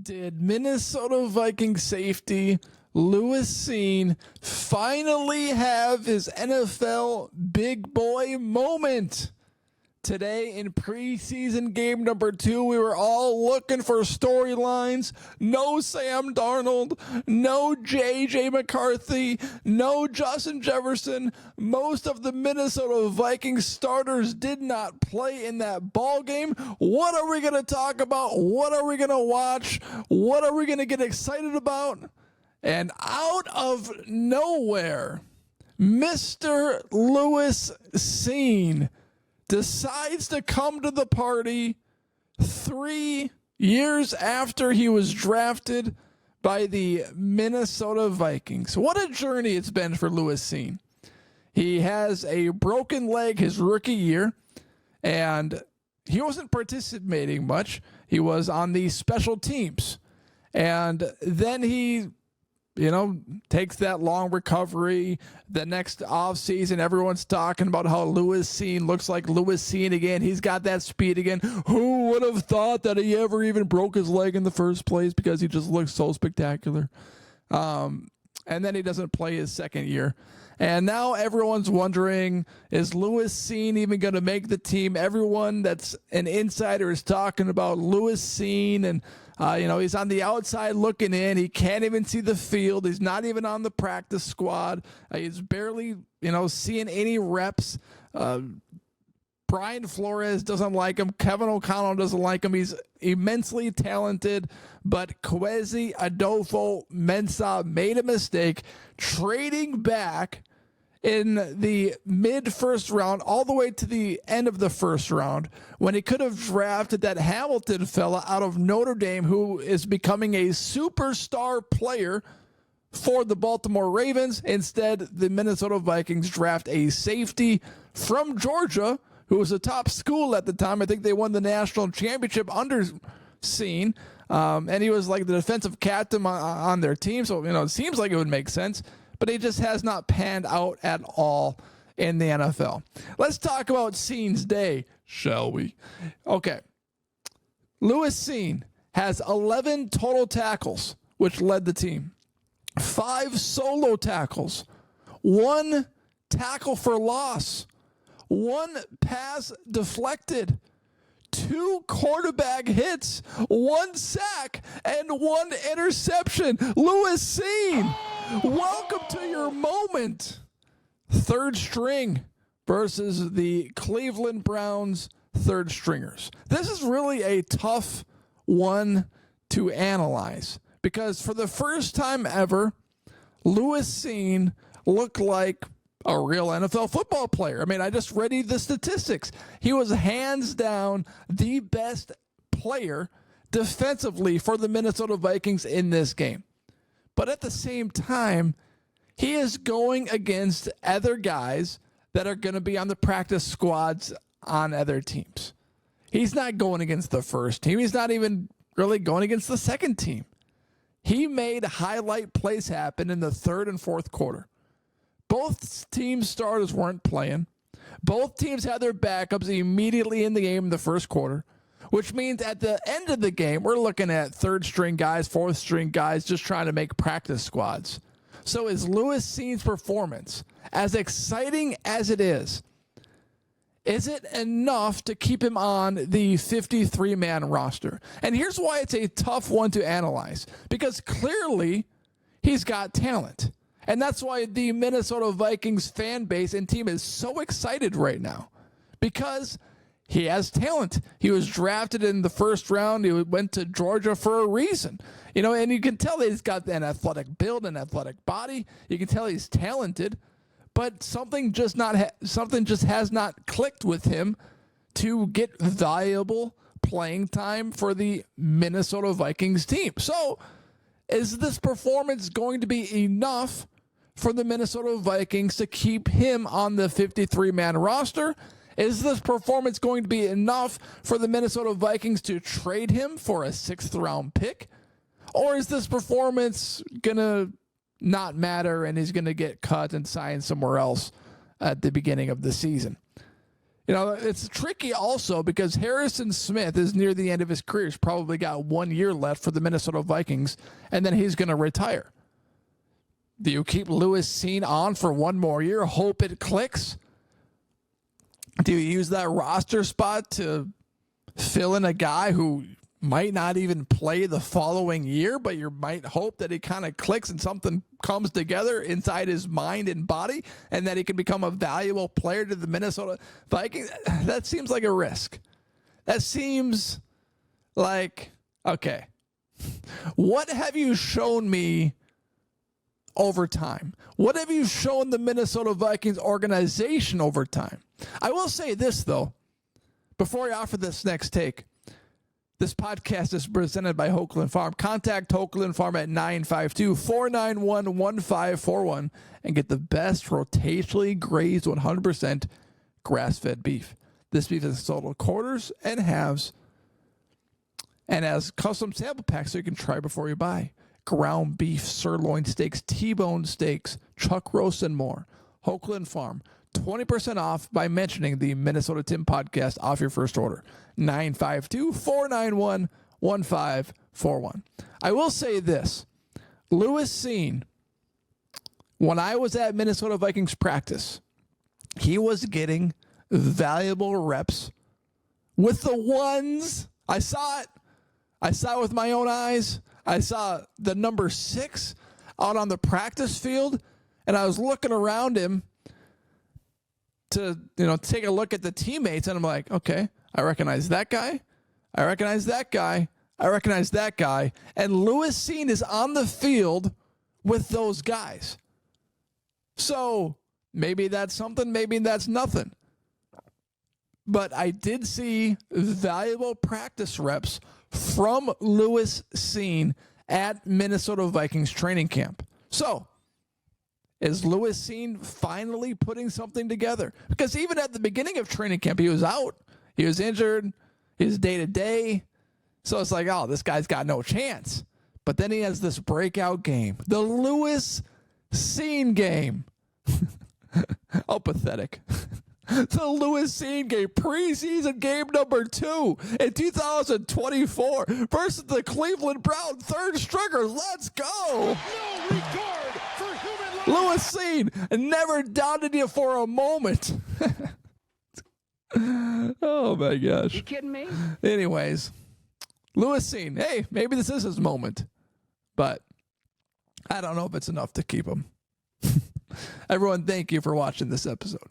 Did Minnesota Vikings safety Lewis Cine finally have his NFL big boy moment? Today in preseason game number 2, we were all looking for storylines. No Sam Darnold, no J.J. McCarthy, no Justin Jefferson. Most of the Minnesota Vikings starters did not play in that ball game. What are we going to talk about? What are we going to watch? What are we going to get excited about? And out of nowhere, Mr. Lewis Cine decides to come to the party 3 years after he was drafted by the Minnesota Vikings. What a journey it's been for Lewis Cine. He has a broken leg his rookie year, and he wasn't participating much. He was on the special teams. And then he takes that long recovery. The next offseason, everyone's talking about how Lewis Cine looks like Lewis Cine again. He's got that speed again. Who would have thought that he ever even broke his leg in the first place, because he just looks so spectacular. And then he doesn't play his second year. And now everyone's wondering, is Lewis Cine even going to make the team? Everyone that's an insider is talking about Lewis Cine, and he's on the outside looking in. He can't even see the field. He's not even on the practice squad. He's barely, seeing any reps. Brian Flores doesn't like him. Kevin O'Connell doesn't like him. He's immensely talented, but Kwesi Adofo-Mensah made a mistake trading back in the mid-first round all the way to the end of the first round, when he could have drafted that Hamilton fella out of Notre Dame, who is becoming a superstar player for the Baltimore Ravens. Instead, the Minnesota Vikings draft a safety from Georgia, who was a top school at the time. I think they won the national championship under Cine. And he was like the defensive captain on their team. So, it seems like it would make sense, but he just has not panned out at all in the NFL. Let's talk about Cine's day, shall we? Okay. Lewis Cine has 11 total tackles, which led the team. 5 solo tackles, 1 tackle for loss, 1 pass deflected, 2 quarterback hits, 1 sack, and 1 interception. Lewis Cine, welcome to your moment. 3rd string versus the Cleveland Browns 3rd stringers. This is really a tough one to analyze, because for the first time ever, Lewis Cine looked like a real NFL football player. I mean, I just read you the statistics. He was hands down the best player defensively for the Minnesota Vikings in this game. But at the same time, he is going against other guys that are going to be on the practice squads on other teams. He's not going against the first team. He's not even really going against the second team. He made highlight plays happen in the 3rd and 4th quarter. Both teams' starters weren't playing. Both teams had their backups immediately in the game in the first quarter, which means at the end of the game, we're looking at 3rd string guys, 4th string guys just trying to make practice squads. So is Lewis Cine's performance, as exciting as it is it enough to keep him on the 53-man roster? And here's why it's a tough one to analyze, because clearly he's got talent. And that's why the Minnesota Vikings fan base and team is so excited right now, because he has talent. He was drafted in the 1st round. He went to Georgia for a reason, and you can tell that he's got an athletic build, an athletic body. You can tell he's talented, but something just has not clicked with him to get valuable playing time for the Minnesota Vikings team. So is this performance going to be enough for the Minnesota Vikings to keep him on the 53-man roster? Is this performance going to be enough for the Minnesota Vikings to trade him for a 6th-round pick? Or is this performance going to not matter and he's going to get cut and signed somewhere else at the beginning of the season? You know, it's tricky also because Harrison Smith is near the end of his career. He's probably got 1 year left for the Minnesota Vikings, and then he's going to retire. Do you keep Lewis Cine on for 1 more year, hope it clicks? Do you use that roster spot to fill in a guy who might not even play the following year, but you might hope that he kind of clicks and something comes together inside his mind and body and that he can become a valuable player to the Minnesota Vikings? That seems like a risk. That seems like, okay, what have you shown me over time? What have you shown the Minnesota Vikings organization over time? I will say this, though, before I offer this next take. This podcast is presented by Hoagland Farm. Contact Hoagland Farm at 952-491-1541 and get the best rotationally grazed 100% grass-fed beef. This beef is sold in quarters and halves and has custom sample packs so you can try before you buy. Ground beef, sirloin steaks, T-bone steaks, chuck roasts, and more. Hoagland Farm. 20% off by mentioning the Minnesota Tim podcast off your first order. 952-491-1541. I will say this. Lewis Cine, when I was at Minnesota Vikings practice, he was getting valuable reps with the ones. I saw it. I saw it with my own eyes. I saw the number 6 out on the practice field, and I was looking around him to, take a look at the teammates, and I'm like, okay, I recognize that guy. I recognize that guy. I recognize that guy. And Lewis Cine is on the field with those guys. So maybe that's something, maybe that's nothing. But I did see valuable practice reps from Lewis Cine at Minnesota Vikings training camp. So is Lewis Cine finally putting something together? Because even at the beginning of training camp, he was out. He was injured. He was day-to-day. So it's like, oh, this guy's got no chance. But then he has this breakout game. The Lewis Cine game. How pathetic. The Lewis Cine game. Preseason game number 2 in 2024 versus the Cleveland Browns. Third stringer. Let's go. No regard for human life. Lewis Cine never doubted you for a moment. Oh, my gosh. You kidding me? Anyways, Lewis Cine, hey, maybe this is his moment. But I don't know if it's enough to keep him. Everyone, thank you for watching this episode.